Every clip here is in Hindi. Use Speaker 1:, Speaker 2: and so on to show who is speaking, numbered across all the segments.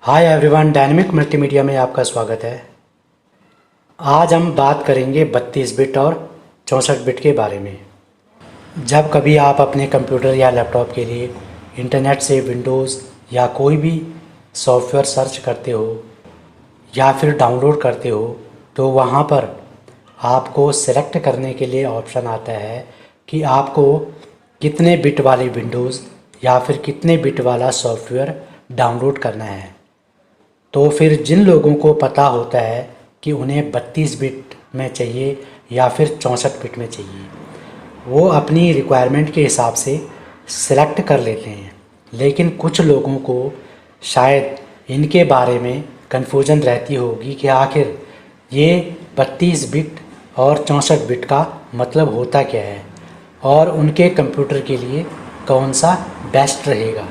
Speaker 1: हाय एवरीवन, डायनेमिक मल्टीमीडिया में आपका स्वागत है। आज हम बात करेंगे 32 बिट और 64 बिट के बारे में। जब कभी आप अपने कंप्यूटर या लैपटॉप के लिए इंटरनेट से विंडोज़ या कोई भी सॉफ्टवेयर सर्च करते हो या फिर डाउनलोड करते हो तो वहाँ पर आपको सेलेक्ट करने के लिए ऑप्शन आता है कि आपको कितने बिट वाली विंडोज़ या फिर कितने बिट वाला सॉफ्टवेयर डाउनलोड करना है। तो फिर जिन लोगों को पता होता है कि उन्हें 32 बिट में चाहिए या फिर 64 बिट में चाहिए, वो अपनी रिक्वायरमेंट के हिसाब से सिलेक्ट कर लेते हैं। लेकिन कुछ लोगों को शायद इनके बारे में कन्फ्यूजन रहती होगी कि आखिर ये 32 बिट और 64 बिट का मतलब होता क्या है और उनके कंप्यूटर के लिए कौन सा बेस्ट रहेगा।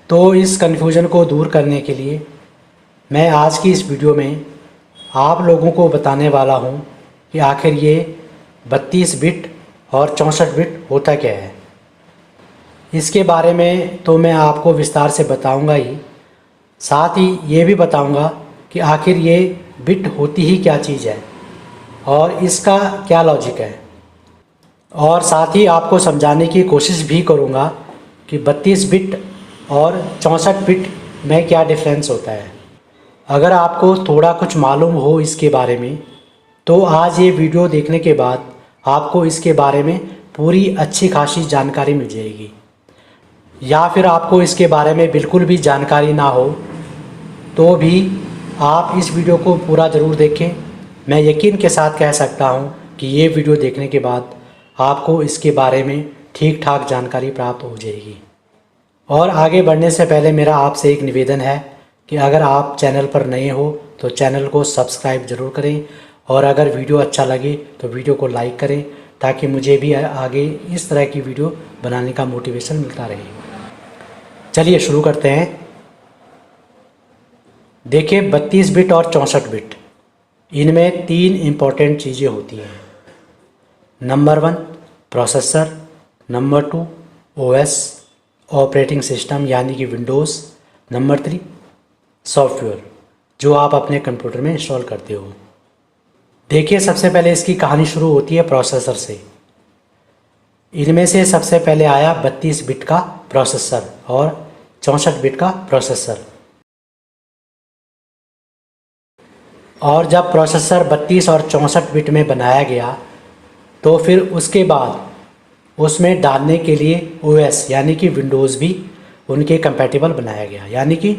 Speaker 1: तो इस कन्फ्यूजन को दूर करने के लिए मैं आज की इस वीडियो में आप लोगों को बताने वाला हूं कि आखिर ये 32 बिट और 64 बिट होता क्या है। इसके बारे में तो मैं आपको विस्तार से बताऊंगा ही, साथ ही ये भी बताऊंगा कि आखिर ये बिट होती ही क्या चीज़ है और इसका क्या लॉजिक है, और साथ ही आपको समझाने की कोशिश भी करूंगा कि 32 बिट और 64 बिट में क्या डिफरेंस होता है। अगर आपको थोड़ा कुछ मालूम हो इसके बारे में तो आज ये वीडियो देखने के बाद आपको इसके बारे में पूरी अच्छी खासी जानकारी मिल जाएगी। या फिर आपको इसके बारे में बिल्कुल भी जानकारी ना हो तो भी आप इस वीडियो को पूरा ज़रूर देखें। मैं यकीन के साथ कह सकता हूँ कि ये वीडियो देखने के बाद आपको इसके बारे में ठीक ठाक जानकारी प्राप्त हो जाएगी। और आगे बढ़ने से पहले मेरा आपसे एक निवेदन है कि अगर आप चैनल पर नए हो तो चैनल को सब्सक्राइब ज़रूर करें, और अगर वीडियो अच्छा लगे तो वीडियो को लाइक करें ताकि मुझे भी आगे इस तरह की वीडियो बनाने का मोटिवेशन मिलता रहे। चलिए शुरू करते हैं। देखिए, 32 बिट और 64 बिट, इनमें 3 इम्पॉर्टेंट चीज़ें होती हैं। Number 1 processor, number 2 OS operating system यानी कि विंडोज़, नंबर 3 सॉफ्टवेयर जो आप अपने कंप्यूटर में इंस्टॉल करते हो। देखिए, सबसे पहले इसकी कहानी शुरू होती है प्रोसेसर से। इनमें से सबसे पहले आया 32 बिट का प्रोसेसर और 64 बिट का प्रोसेसर। और जब प्रोसेसर 32 और 64 बिट में बनाया गया तो फिर उसके बाद उसमें डालने के लिए ओएस यानी कि विंडोज़ भी उनके कंपैटिबल बनाया गया। यानी कि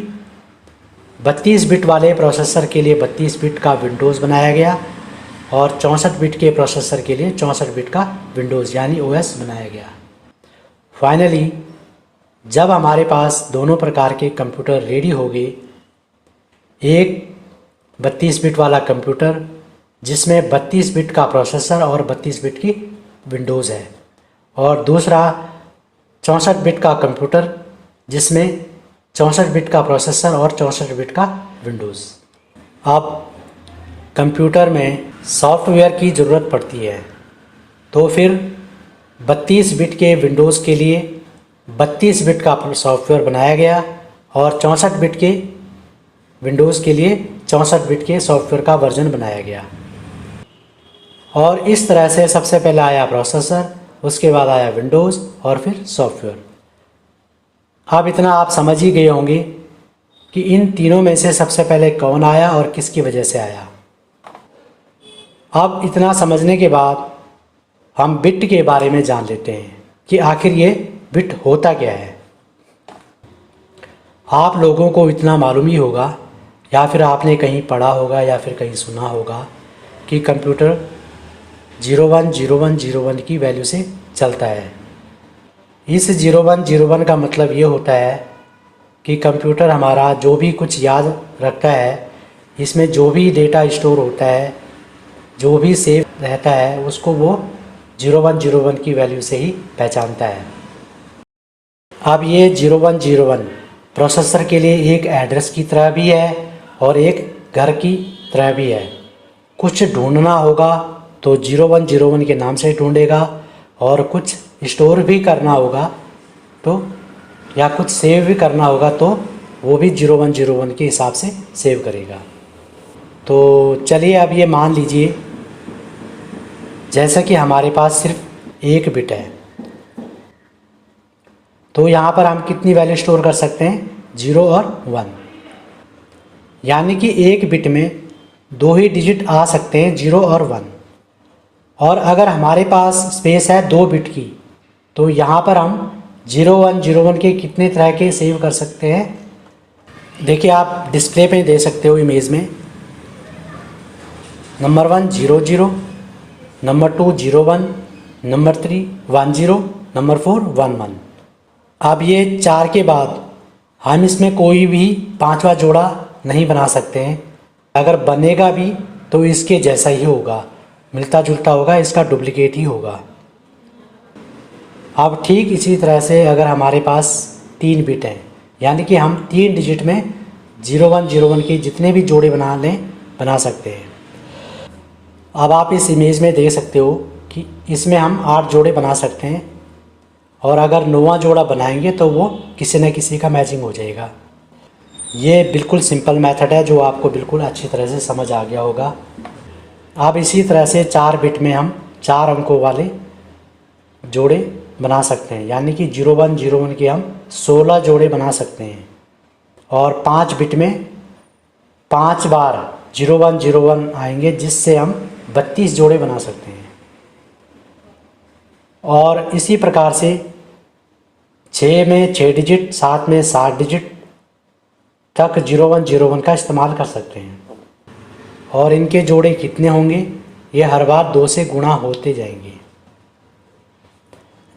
Speaker 1: 32 बिट वाले प्रोसेसर के लिए 32 बिट का विंडोज़ बनाया गया और 64 बिट के प्रोसेसर के लिए 64 बिट का विंडोज़ यानी ओएस बनाया गया। फाइनली जब हमारे पास दोनों प्रकार के कंप्यूटर रेडी हो गए, एक 32 बिट वाला कंप्यूटर जिसमें 32 बिट का प्रोसेसर और 32 बिट की विंडोज़ है, और दूसरा 64 बिट का कंप्यूटर जिसमें 64 बिट का प्रोसेसर और 64 बिट का विंडोज़। अब कंप्यूटर में सॉफ्टवेयर की ज़रूरत पड़ती है, तो फिर 32 बिट के विंडोज़ के लिए 32 बिट का सॉफ्टवेयर बनाया गया और 64 बिट के विंडोज़ के लिए 64 बिट के सॉफ्टवेयर का वर्जन बनाया गया। और इस तरह से सबसे पहले आया प्रोसेसर, उसके बाद आया विंडोज़ और फिर सॉफ्टवेयर। अब इतना आप समझ ही गए होंगे कि इन तीनों में से सबसे पहले कौन आया और किसकी वजह से आया। अब इतना समझने के बाद हम बिट के बारे में जान लेते हैं कि आखिर ये बिट होता क्या है। आप लोगों को इतना मालूम ही होगा या फिर आपने कहीं पढ़ा होगा या फिर कहीं सुना होगा कि कंप्यूटर 010101 की वैल्यू से चलता है। इस 0101 का मतलब ये होता है कि कंप्यूटर हमारा जो भी कुछ याद रखता है, इसमें जो भी डेटा स्टोर होता है, जो भी सेव रहता है, उसको वो 0101 की वैल्यू से ही पहचानता है। अब ये 0101 प्रोसेसर के लिए एक एड्रेस की तरह भी है और एक घर की तरह भी है। कुछ ढूंढना होगा तो 0101 के नाम से ढूंढेगा, और कुछ स्टोर भी करना होगा तो या कुछ सेव भी करना होगा तो वो भी 0101 के हिसाब से सेव करेगा। तो चलिए अब ये मान लीजिए जैसा कि हमारे पास सिर्फ एक बिट है, तो यहाँ पर हम कितनी वैल्यू स्टोर कर सकते हैं, 0 और 1। यानी कि एक बिट में 2 ही डिजिट आ सकते हैं, 0 और 1। और अगर हमारे पास स्पेस है 2 बिट की, तो यहाँ पर हम 0101 के कितने तरह के सेव कर सकते हैं। देखिए आप डिस्प्ले पे दे सकते हो इमेज में, नंबर 1 00, नंबर 2 01, नंबर 3 10, नंबर 4 11। अब ये 4 के बाद हम इसमें कोई भी 5वां जोड़ा नहीं बना सकते हैं। अगर बनेगा भी तो इसके जैसा ही होगा, मिलता जुलता होगा, इसका डुप्लीकेट ही होगा। अब ठीक इसी तरह से अगर हमारे पास 3 बिट हैं, यानी कि हम 3 डिजिट में 0101 के जितने भी जोड़े बना सकते हैं। अब आप इस इमेज में देख सकते हो कि इसमें हम 8 जोड़े बना सकते हैं, और अगर 9वां जोड़ा बनाएंगे तो वो किसी न किसी का मैचिंग हो जाएगा। ये बिल्कुल सिंपल मेथड है जो आपको बिल्कुल अच्छी तरह से समझ आ गया होगा। अब इसी तरह से 4 बिट में हम 4 अंकों वाले जोड़े बना सकते हैं, यानी कि 0101 के हम 16 जोड़े बना सकते हैं। और 5 बिट में 5 बार 0101 आएंगे, जिससे हम 32 जोड़े बना सकते हैं। और इसी प्रकार से 6 में 6 डिजिट, 7 में 7 डिजिट तक 0101 का इस्तेमाल कर सकते हैं। और इनके जोड़े कितने होंगे, ये हर बार 2 से गुणा होते जाएंगे।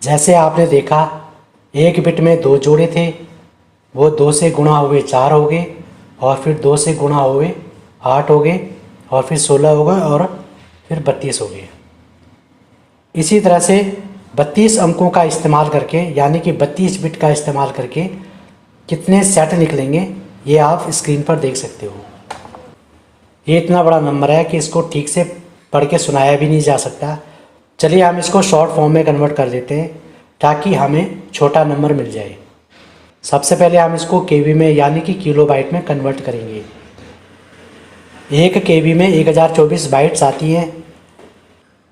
Speaker 1: जैसे आपने देखा एक बिट में 2 जोड़े थे, वो 2 से गुणा हुए 4 हो गए, और फिर 2 से गुणा हुए 8 हो गए, और फिर 16 हो गए, और फिर 32 हो गए। इसी तरह से 32 अंकों का इस्तेमाल करके, यानी कि 32 बिट का इस्तेमाल करके कितने सेट निकलेंगे, ये आप स्क्रीन पर देख सकते हो। ये इतना बड़ा नंबर है कि इसको ठीक से पढ़ के सुनाया भी नहीं जा सकता। चलिए हम इसको शॉर्ट फॉर्म में कन्वर्ट कर लेते हैं ताकि हमें छोटा नंबर मिल जाए। सबसे पहले हम इसको केबी में, यानी कि किलोबाइट में कन्वर्ट करेंगे। 1 केबी में 1024 बाइट्स आती हैं।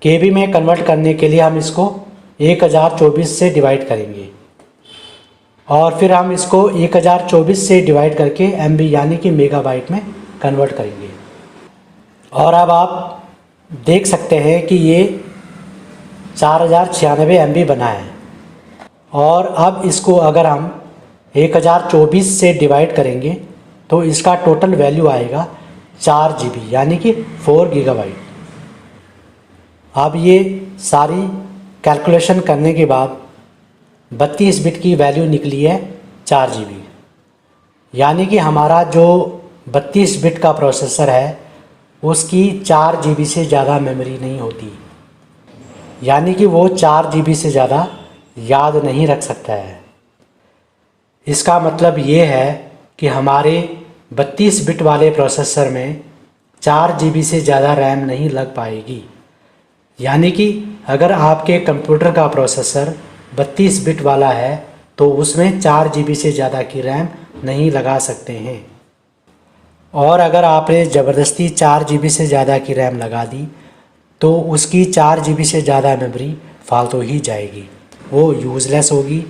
Speaker 1: केबी में कन्वर्ट करने के लिए हम इसको 1024 से डिवाइड करेंगे, और फिर हम इसको 1024 से डिवाइड करके एमबी यानी कि मेगाबाइट में कन्वर्ट करेंगे। और अब आप देख सकते हैं कि ये 4096 एमबी बना है। और अब इसको अगर हम 1024 से डिवाइड करेंगे तो इसका टोटल वैल्यू आएगा 4 GB, यानी कि 4 गीगाबाइट। अब ये सारी कैलकुलेशन करने के बाद 32 बिट की वैल्यू निकली है 4 GB, यानी कि हमारा जो 32 बिट का प्रोसेसर है उसकी 4 GB से ज़्यादा मेमोरी नहीं होती, यानी कि वो 4 GB से ज़्यादा याद नहीं रख सकता है। इसका मतलब ये है कि हमारे 32 बिट वाले प्रोसेसर में 4 GB से ज़्यादा रैम नहीं लग पाएगी। यानी कि अगर आपके कंप्यूटर का प्रोसेसर 32 बिट वाला है तो उसमें 4 GB से ज़्यादा की रैम नहीं लगा सकते हैं। और अगर आपने ज़बरदस्ती 4 GB से ज़्यादा की रैम लगा दी तो उसकी 4 GB से ज़्यादा मेमोरी फालतू ही जाएगी, वो यूज़लेस होगी,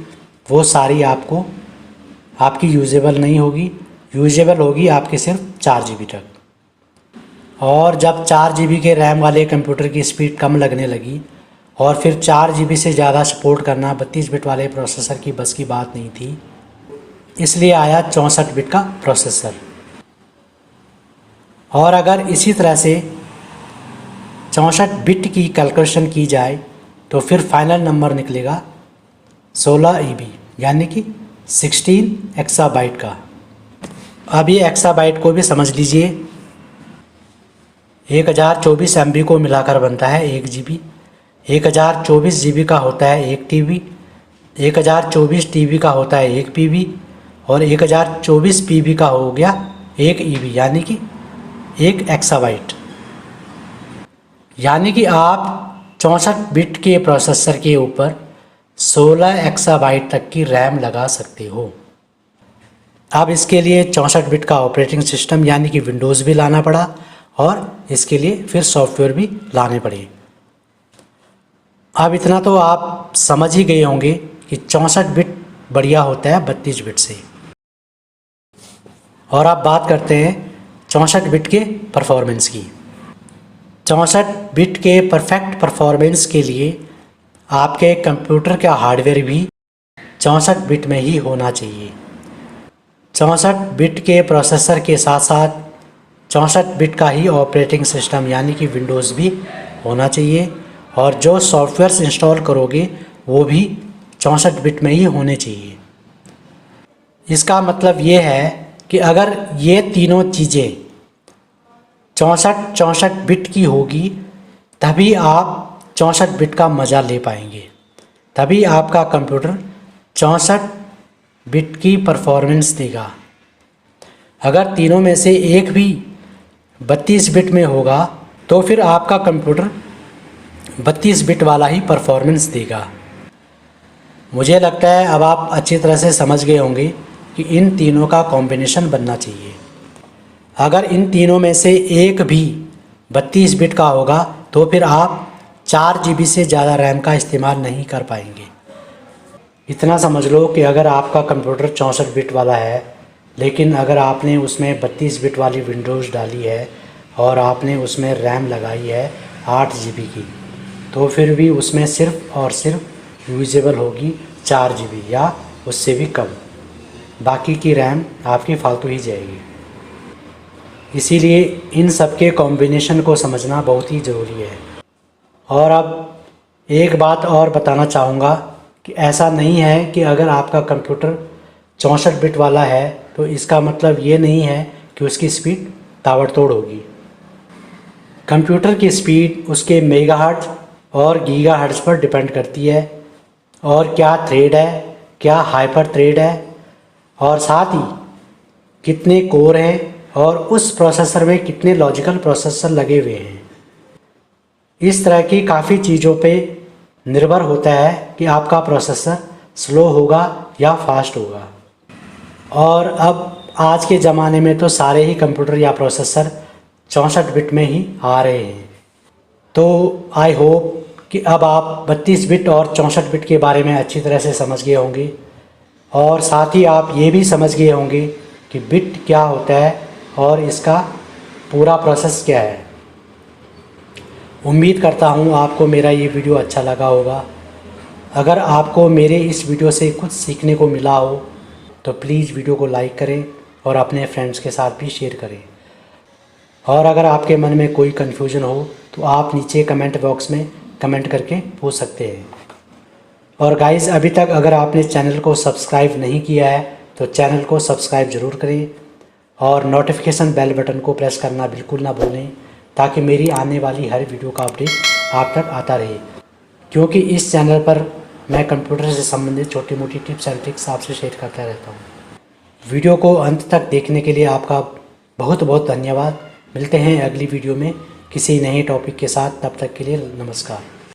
Speaker 1: वो सारी आपकी यूजेबल नहीं होगी। यूजेबल होगी आपके सिर्फ 4 GB तक। और जब 4 GB के रैम वाले कंप्यूटर की स्पीड कम लगने लगी और फिर 4 GB से ज़्यादा सपोर्ट करना 32 बिट वाले प्रोसेसर की बस की बात नहीं थी, इसलिए आया 64 बिट का प्रोसेसर। और अगर इसी तरह से 64 बिट की कैलकुलेशन की जाए तो फिर फाइनल नंबर निकलेगा 16 EB, यानी कि 16 एक्साबाइट का। अब ये एक्साबाइट को भी समझ लीजिए, 1024 MB को मिलाकर बनता है 1 GB। 1024 GB का होता है 1 TB, 1024 TB का होता है 1 PB, और 1024 PB का हो गया 1 EB, यानी कि 1 एक्साबाइट। यानी कि आप 64 बिट के प्रोसेसर के ऊपर 16 एक्साबाइट तक की रैम लगा सकते हो। अब इसके लिए 64 बिट का ऑपरेटिंग सिस्टम यानी कि विंडोज़ भी लाना पड़ा और इसके लिए फिर सॉफ्टवेयर भी लाने पड़े। अब इतना तो आप समझ ही गए होंगे कि 64 बिट बढ़िया होता है 32 बिट से। और आप बात करते हैं 64 बिट के परफॉर्मेंस की। 64 बिट के परफेक्ट परफॉर्मेंस के लिए आपके कंप्यूटर का हार्डवेयर भी 64 बिट में ही होना चाहिए। 64 बिट के प्रोसेसर के साथ साथ 64 बिट का ही ऑपरेटिंग सिस्टम यानी कि विंडोज़ भी होना चाहिए और जो सॉफ्टवेयर्स इंस्टॉल करोगे वो भी 64 बिट में ही होने चाहिए। इसका मतलब ये है कि अगर ये तीनों चीज़ें 64 बिट की होगी तभी आप 64 बिट का मज़ा ले पाएंगे, तभी आपका कंप्यूटर 64 बिट की परफॉर्मेंस देगा। अगर तीनों में से एक भी 32 बिट में होगा तो फिर आपका कंप्यूटर 32 बिट वाला ही परफॉर्मेंस देगा। मुझे लगता है अब आप अच्छी तरह से समझ गए होंगे कि इन तीनों का कॉम्बिनेशन बनना चाहिए। अगर इन तीनों में से एक भी 32 बिट का होगा तो फिर आप 4 GB से ज़्यादा रैम का इस्तेमाल नहीं कर पाएंगे। इतना समझ लो कि अगर आपका कंप्यूटर 64 बिट वाला है लेकिन अगर आपने उसमें 32 बिट वाली विंडोज़ डाली है और आपने उसमें रैम लगाई है 8 GB की, तो फिर भी उसमें सिर्फ़ और सिर्फ यूजेबल होगी 4 GB या उससे भी कम। बाकी की रैम आपकी फालतू ही जाएगी। इसीलिए इन सब के कॉम्बिनेशन को समझना बहुत ही ज़रूरी है। और अब एक बात और बताना चाहूँगा कि ऐसा नहीं है कि अगर आपका कंप्यूटर 64 बिट वाला है तो इसका मतलब ये नहीं है कि उसकी स्पीड ताबड़तोड़ होगी। कंप्यूटर की स्पीड उसके मेगाहर्ट्ज़ और गीगाहर्ट्ज़ पर डिपेंड करती है और क्या थ्रेड है, क्या हाइपर थ्रेड है और साथ ही कितने कोर हैं और उस प्रोसेसर में कितने लॉजिकल प्रोसेसर लगे हुए हैं। इस तरह की काफ़ी चीज़ों पे निर्भर होता है कि आपका प्रोसेसर स्लो होगा या फास्ट होगा। और अब आज के ज़माने में तो सारे ही कंप्यूटर या प्रोसेसर 64 बिट में ही आ रहे हैं। तो आई होप कि अब आप 32 बिट और 64 बिट के बारे में अच्छी तरह से समझ गए होंगे और साथ ही आप ये भी समझ गए होंगे कि बिट क्या होता है और इसका पूरा प्रोसेस क्या है। उम्मीद करता हूँ आपको मेरा ये वीडियो अच्छा लगा होगा। अगर आपको मेरे इस वीडियो से कुछ सीखने को मिला हो तो प्लीज़ वीडियो को लाइक करें और अपने फ्रेंड्स के साथ भी शेयर करें। और अगर आपके मन में कोई कन्फ्यूज़न हो तो आप नीचे कमेंट बॉक्स में कमेंट करके पूछ सकते हैं। और गाइज़, अभी तक अगर आपने चैनल को सब्सक्राइब नहीं किया है तो चैनल को सब्सक्राइब ज़रूर करें और नोटिफिकेशन बेल बटन को प्रेस करना बिल्कुल ना भूलें ताकि मेरी आने वाली हर वीडियो का अपडेट आप तक आता रहे। क्योंकि इस चैनल पर मैं कंप्यूटर से संबंधित छोटी मोटी टिप्स एंड ट्रिक्स आपसे शेयर करता रहता हूँ। वीडियो को अंत तक देखने के लिए आपका बहुत बहुत धन्यवाद। मिलते हैं अगली वीडियो में किसी नए टॉपिक के साथ। तब तक के लिए नमस्कार।